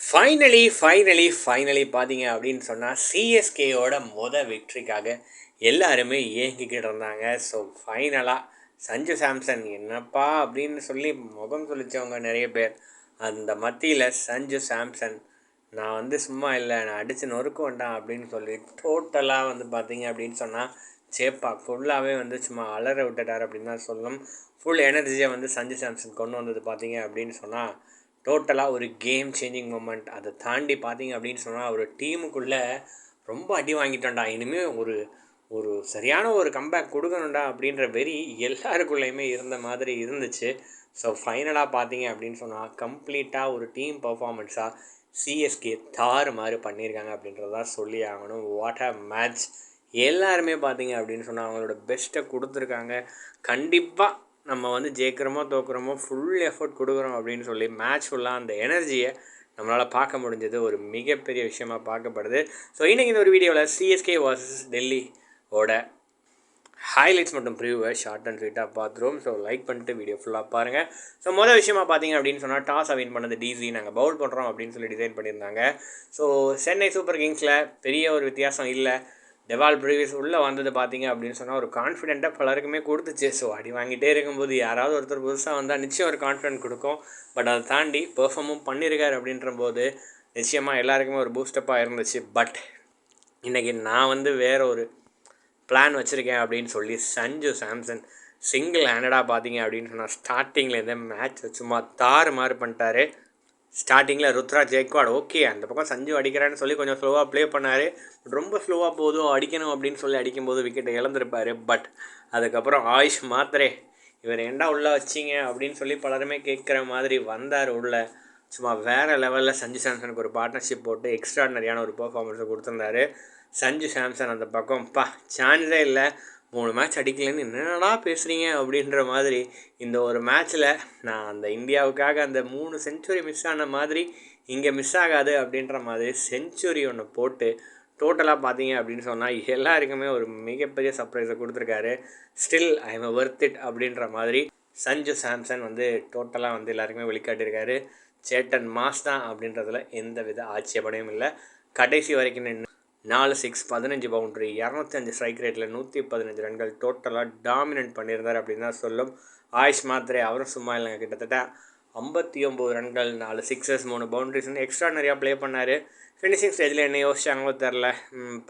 Finally பார்த்தீங்க அப்படின்னு சொன்னால் சிஎஸ்கேயோட வெற்றிக்காக எல்லாருமே ஏங்கிக்கிட்டு இருந்தாங்க. ஸோ ஃபைனலாக சஞ்சு சாம்சன் என்னப்பா அப்படின்னு சொல்லி முகம் சுளித்தவங்க நிறைய பேர். அந்த மத்தியில் சஞ்சு சாம்சன் நான் சும்மா இல்லை, நான் அடித்து நொறுக்க வேண்டாம் அப்படின்னு சொல்லி டோட்டலாக பார்த்தீங்க அப்படின்னு சொன்னால் சேப்பா ஃபுல்லாகவே சும்மா அலற விட்டுட்டார் அப்படின்னு தான் சொல்லணும். ஃபுல் எனர்ஜியை சஞ்சு சாம்சன் கொண்டு வந்தது பார்த்தீங்க அப்படின்னு சொன்னால் டோட்டலாக ஒரு கேம் சேஞ்சிங் மூமெண்ட். அதை தாண்டி பார்த்தீங்க அப்படின்னு சொன்னால் ஒரு டீமுக்குள்ளே ரொம்ப அடி வாங்கிட்டோம்டா, இனிமேல் ஒரு ஒரு சரியான ஒரு கம்பேக் கொடுக்கணும்டா அப்படின்ற வெறி எல்லாருக்குள்ளேயுமே இருந்த மாதிரி இருந்துச்சு. ஸோ ஃபைனலாக பார்த்தீங்க அப்படின்னு சொன்னால் கம்ப்ளீட்டாக ஒரு டீம் பர்ஃபார்மன்ஸாக சிஎஸ்கே மாதிரி பண்ணியிருக்காங்க அப்படின்றதான் சொல்லி ஆகணும். What a match! எல்லாருமே பார்த்தீங்க அப்படின்னு சொன்னால் அவங்களோட பெஸ்ட்டை கொடுத்துருக்காங்க. கண்டிப்பாக நம்ம ஜெயிக்கிறோமோ தோக்குறோமோ ஃபுல் எஃபர்ட் கொடுக்குறோம் அப்படின்னு சொல்லி மேட்ச் ஃபுல்லாக அந்த எனர்ஜியை நம்மளால் பார்க்க முடிஞ்சது. ஒரு மிகப்பெரிய விஷயமாக பார்க்கப்படுது. ஸோ இன்றைக்கி இந்த ஒரு வீடியோவில் சிஎஸ்கே வர்சஸ் டெல்லியோட ஹைலைட்ஸ் மற்றும் ப்ரிவியூவை ஷார்ட் அண்ட் ஸ்வீட்டாக பார்த்துருவோம். ஸோ லைக் பண்ணிட்டு வீடியோ ஃபுல்லாக பாருங்கள். ஸோ மொதல் விஷயமா பார்த்தீங்க அப்படின்னு சொன்னால் டாஸை வின் பண்ணது டிசி, நாங்கள் பவுல் பண்ணுறோம் அப்படின்னு சொல்லி டிசைன் பண்ணியிருந்தாங்க. ஸோ சென்னை சூப்பர் கிங்ஸில் பெரிய ஒரு வித்தியாசம் இல்லை. டெவால் ப்ரீவியஸ் உள்ளே வந்தது பார்த்தீங்க அப்படின்னு சொன்னால் ஒரு கான்ஃபிடென்ட்டாக பலருக்குமே கொடுத்துச்சு. ஸோ அடி வாங்கிட்டே இருக்கும்போது யாராவது ஒருத்தர் புதுசாக வந்தால் நிச்சயம் ஒரு கான்ஃபிடென்ட் கொடுக்கும். பட் அதை தாண்டி பெர்ஃபார்மும் பண்ணியிருக்காரு அப்படின்ற போது நிச்சயமாக எல்லாருக்குமே ஒரு பூஸ்டப்பாக இருந்துச்சு. பட் இன்றைக்கி நான் வேறு ஒரு பிளான் வச்சுருக்கேன் அப்படின்னு சொல்லி சஞ்சு சாம்சன் சிங்கிள் ஹேண்டடாக பார்த்தீங்க அப்படின்னு சொன்னால் ஸ்டார்டிங்லேருந்தே மேட்ச் சும்மா மாதிரி பண்ணிட்டாரு. ஸ்டார்டிங்கில் ருத்ராஜ் ஜெய்க்வாட் ஓகே அந்த பக்கம் சஞ்சு அடிக்கிறான்னு சொல்லி கொஞ்சம் ஸ்லோவாக ப்ளே பண்ணார். ரொம்ப ஸ்லோவாக போதும் அடிக்கணும் அப்படின்னு சொல்லி அடிக்கும்போது விக்கெட்டை இழந்திருப்பார். பட் அதுக்கப்புறம் ஆயுஷ் மாத்திரே இவர் ஏண்டா உள்ளே வச்சிங்க அப்படின்னு சொல்லி பலருமே கேட்குற மாதிரி வந்தார் உள்ளே. சும்மா வேறு லெவலில் சஞ்சு சாம்சனுக்கு ஒரு பார்ட்னர்ஷிப் போட்டு எக்ஸ்ட்ராடனரியான ஒரு பர்ஃபார்மன்ஸை கொடுத்துருந்தாரு. சஞ்சு சாம்சன் அந்த பக்கம் சான்ஸே இல்லை, 3 மேட்ச் அடிக்கலன்னு என்னடா பேசுகிறீங்க அப்படின்ற மாதிரி இந்த ஒரு மேட்ச்சில் நான் அந்த இந்தியாவுக்காக அந்த 3 செஞ்சுரி மிஸ் ஆன மாதிரி இங்கே மிஸ் ஆகாது அப்படின்ற மாதிரி செஞ்சுரி ஒன்று போட்டு டோட்டலாக பார்த்தீங்க அப்படின்னு சொன்னால் எல்லாருக்குமே ஒரு மிகப்பெரிய சர்ப்ரைஸை கொடுத்துருக்காரு. Still I am worth it அப்படின்ற மாதிரி சஞ்சு சாம்சன் டோட்டலாக எல்லாருக்குமே வெளிக்காட்டியிருக்காரு. சேட்டன் மாஸ் தான் அப்படின்றதுல எந்த வித ஆட்சேபனையும் இல்லை. கடைசி வரைக்கும் நின்று 4 6 15 பவுண்ட்ரி 205 ஸ்ட்ரைக் ரேட்டில் 115 ரன்கள் டோட்டலாக டாமினன்ட் பண்ணியிருந்தார் அப்படின்னு தான் சொல்லும். ஆயுஷ் மாத்திரே அவரும் சும்மா இல்லைங்க, கிட்டத்தட்ட 59 ரன்கள் 4 சிக்ஸஸ் 3 பவுண்ட்ரிஸ்ன்னு எக்ஸ்ட்ரா நிறையா ப்ளே பண்ணார். ஃபினிஷிங் ஸ்டேஜில் என்ன யோசிச்சாங்களோ தெரில,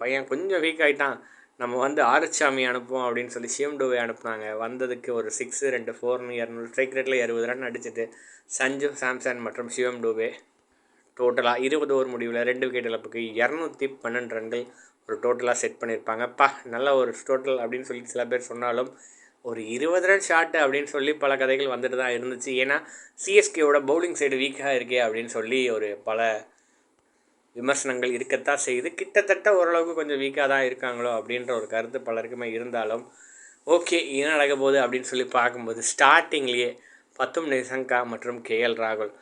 பையன் கொஞ்சம் வீக் ஆகிட்டான், நம்ம ஆறுச்சாமி அனுப்புவோம் அப்படின்னு சொல்லி சிவம் டூவே அனுப்புனாங்க. வந்ததுக்கு ஒரு 6 2 4 200 ஸ்ட்ரைக் ரேட்டில் 60 ரன் அடிச்சுட்டு சஞ்சு சாம்சன் மற்றும் சிவம் டூவே டோட்டலாக 20 ஓவர் முடிவில் 2 விக்கெட் இழப்புக்கு 212 ரன்கள் ஒரு டோட்டலாக செட் பண்ணியிருப்பாங்க. நல்ல ஒரு டோட்டல் அப்படின்னு சொல்லி சில பேர் சொன்னாலும் ஒரு 20 ரன் ஷாட்டு அப்படின்னு சொல்லி பல கதைகள் வந்துட்டு தான் இருந்துச்சு. ஏன்னா சிஎஸ்கேவோட பவுலிங் சைடு வீக்காக இருக்கே அப்படின்னு சொல்லி ஒரு பல விமர்சனங்கள் இருக்கத்தான் செய்யுது. கிட்டத்தட்ட ஓரளவுக்கு கொஞ்சம் வீக்காக தான் இருக்காங்களோ அப்படின்ற ஒரு கருத்து பலருக்குமே இருந்தாலும் ஓகே என்ன நடக்க போகுது அப்படின்னு சொல்லி பார்க்கும்போது ஸ்டார்டிங்லேயே பத்தும் நிசங்கா மற்றும் கேஎல் ராகுல்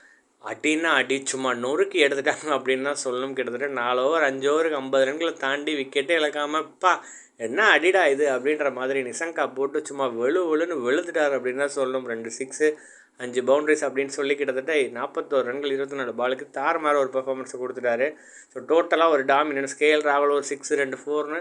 அடின்னா அடி சும்மா நொறுக்கி எடுத்துட்டாங்க அப்படின்னு தான் சொல்லணும். கிட்டத்தட்ட 4 ஓவர் 5 ஓவருக்கு 50 ரன்களை தாண்டி விக்கெட்டே இழக்காமப்பா என்ன அடிடா இது அப்படின்ற மாதிரி நிசங்கா போட்டு சும்மா வெளுன்னு வெளுத்துட்டார் அப்படின்னு தான் சொல்லணும். 2 6 5 பவுண்ட்ரிஸ் அப்படின்னு சொல்லி கிட்டத்தட்ட 41 ரன்கள் 24 பாலுக்கு தாறுமாற ஒரு பர்ஃபார்மன்ஸை கொடுத்துட்டாரு. ஸோ டோட்டலாக ஒரு டாமினன்ஸ் கேஎல் ராகுல் ஒரு 6 2 4ன்னு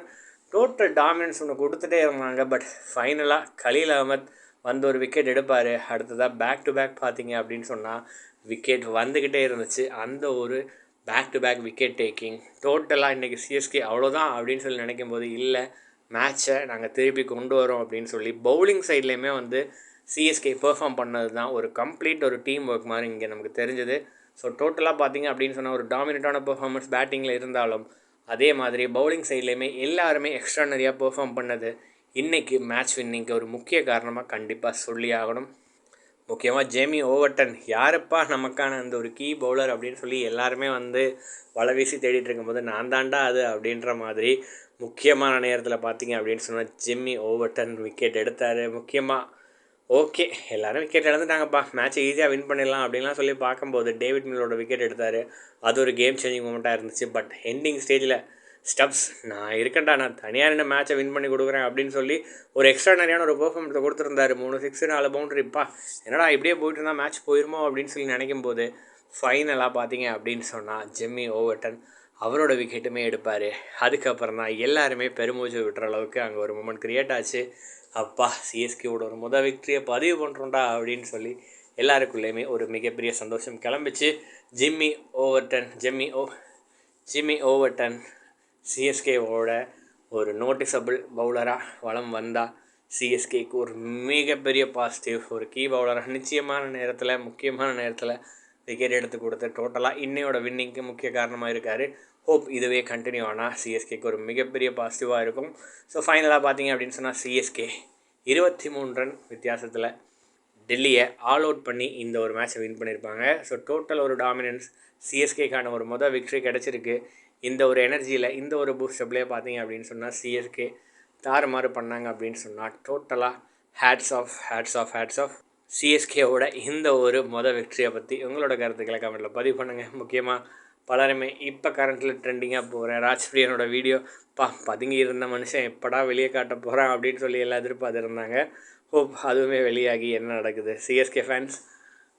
டோட்டல் டாமினன்ஸ் ஒன்று கொடுத்துட்டே இருந்தாங்க. பட் ஃபைனலாக கலீல் அகமத் ஒரு விக்கெட் எடுப்பார். அடுத்ததாக பேக் டு பேக் பார்த்தீங்க அப்படின்னு சொன்னால் விக்கெட் வந்துக்கிட்டே இருந்துச்சு. அந்த ஒரு back to back wicket taking டோட்டலாக இன்றைக்கி சிஎஸ்கே அவ்வளோதான் அப்படின்னு சொல்லி நினைக்கும் போது இல்லை, மேட்சை நாங்கள் திருப்பி கொண்டு வரோம் அப்படின்னு சொல்லி பவுலிங் சைட்லேயுமே சிஎஸ்கே பெர்ஃபார்ம் பண்ணது தான் ஒரு கம்ப்ளீட் ஒரு டீம் ஒர்க் மாதிரி இங்கே நமக்கு தெரிஞ்சது. ஸோ டோட்டலாக பார்த்தீங்க அப்படின்னு சொன்னால் ஒரு டாமினேட்டான பெர்ஃபார்மன்ஸ் பேட்டிங்கில் இருந்தாலும் அதே மாதிரி பவுலிங் சைட்லேயுமே எல்லாருமே எக்ஸ்ட்ரானரியாக பெர்ஃபார்ம் பண்ணது இன்றைக்கி மேட்ச் வின்னிங்க்கு ஒரு முக்கிய காரணமாக கண்டிப்பாக சொல்லி ஆகணும். முக்கியமாக ஜேமி ஓவர்டன் யாருப்பா நமக்கான அந்த ஒரு கீ பவுலர் அப்படின்னு சொல்லி எல்லாருமே வலை வீசி தேடிட்டு இருக்கும்போது நான் தாண்டா அது அப்படின்ற மாதிரி முக்கியமான நேரத்தில் பார்த்தீங்க அப்படின்னு சொன்னால் ஜிம்மி ஓவர்டன் விக்கெட் எடுத்தார். முக்கியமாக ஓகே எல்லோரும் விக்கெட் இழந்துட்டாங்கப்பா, மேட்ச்சை ஈஸியாக வின் பண்ணிடலாம் அப்படின்லாம் சொல்லி பார்க்கும்போது டேவிட் மில்லரோட விக்கெட் எடுத்தார். அது ஒரு கேம் சேஞ்சிங் மூமெண்ட்டாக இருந்துச்சு. பட் எண்டிங் ஸ்டேஜில் ஸ்டப்ஸ் நான் இருக்கேன்டா, நான் தனியாக என்ன மேட்சை வின் பண்ணி கொடுக்குறேன் அப்படின்னு சொல்லி ஒரு எக்ஸ்ட்ரானரியான ஒரு பெர்ஃபார்மன்ஸை கொடுத்துருந்தாரு. 3 6 4 பவுண்ட்ரிப்பா என்னடா இப்படியே போயிட்டு இருந்தால் மேட்ச் போயிருமோ அப்படின்னு சொல்லி நினைக்கும் போது ஃபைனலாக பார்த்தீங்க அப்படின்னு சொன்னால் ஜிம்மி ஓவர்டன் அவரோட விக்கெட்டுமே எடுப்பார். அதுக்கப்புறம் தான் எல்லாருமே பெருமூச்சு விட்டுற அளவுக்கு அங்கே ஒரு மூமெண்ட் க்ரியேட் ஆச்சு. அப்பா சிஎஸ்கேவோட ஒரு விக்ட்ரியை பதிவு பண்ணுறோண்டா அப்படின்னு சொல்லி எல்லாருக்குள்ளேயுமே ஒரு மிகப்பெரிய சந்தோஷம் கிளம்பிச்சு. ஜிம்மி ஓவர்டன் சிஎஸ்கேவோட ஒரு நோட்டிசபிள் பவுலராக வலம் வந்தால் சிஎஸ்கேக்கு ஒரு மிகப்பெரிய பாசிட்டிவ். ஒரு கீ பவுலராக நிச்சயமான நேரத்தில் முக்கியமான நேரத்தில் விக்கெட் எடுத்து கொடுத்து டோட்டலாக இன்னையோட வின்னிங்க்கு முக்கிய காரணமாக இருக்கார். ஹோப் இதுவே கண்டினியூ ஆனால் சிஎஸ்கேக்கு ஒரு மிகப்பெரிய பாசிட்டிவாக இருக்கும். ஸோ ஃபைனலாக பார்த்தீங்க அப்படின்னு சொன்னால் சிஎஸ்கே 23 ரன் வித்தியாசத்தில் டெல்லியை ஆல் அவுட் பண்ணி இந்த ஒரு மேட்ச்சை வின் பண்ணியிருப்பாங்க. ஸோ டோட்டல் ஒரு டாமினன்ஸ் சிஎஸ்கேக்கான ஒரு விக்ட்ரி கிடச்சிருக்கு. இந்த ஒரு எனர்ஜியில் இந்த ஒரு பூஸ்டப்லேயே பார்த்தீங்க அப்படின்னு சொன்னால் சிஎஸ்கே தாறுமாறு பண்ணாங்க அப்படின்னு சொன்னால் டோட்டலாக ஹேட்ஸ் ஆஃப் சிஎஸ்கேவோட இந்த ஒரு விக்ட்ரியை பற்றி உங்களோட கருத்துக்களை கமெண்ட்டில் பதிவு பண்ணுங்கள். முக்கியமாக பலருமே இப்போ கரண்ட்டில் ட்ரெண்டிங்காக போகிறேன் ராஜ்பிரியனோட வீடியோ பதுங்கி இருந்த மனுஷன் எப்படா வெளியே காட்ட போகிறான் அப்படின்னு சொல்லி எல்லா எதிர்பார்த்துருந்தாங்க. ஹோப் அதுவுமே வெளியாகி என்ன நடக்குது, சிஎஸ்கே ஃபேன்ஸ்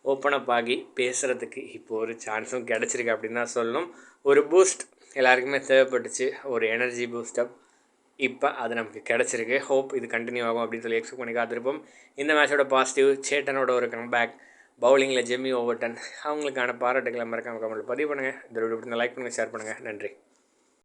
ஓப்பன் அப் ஆகி பேசுகிறதுக்கு இப்போ ஒரு சான்ஸும் கிடச்சிருக்கு அப்படின்னு தான் சொல்லணும். ஒரு பூஸ்ட் எல்லாருக்குமே தேவைப்பட்டுச்சு, ஒரு எனர்ஜி பூஸ்டப். இப்போ அது நமக்கு கிடச்சிருக்கு. ஹோப் இது கண்டினியூ ஆகும் அப்படின்னு சொல்லி எக்ஸ்பெக்ட் பண்ணி காத்திருப்போம். இந்த மேட்சோட பாசிட்டிவ் சேட்டனோட ஒரு கம்பேக், பவுலிங்கில் ஜிம்மி ஓவர்டன், அவங்களுக்கான பாராட்டுக்களை மறக்காம கமெண்ட்டில் பதிவு பண்ணுங்கள். இந்த வீடியோ லைக் பண்ணுங்கள், ஷேர் பண்ணுங்கள். நன்றி.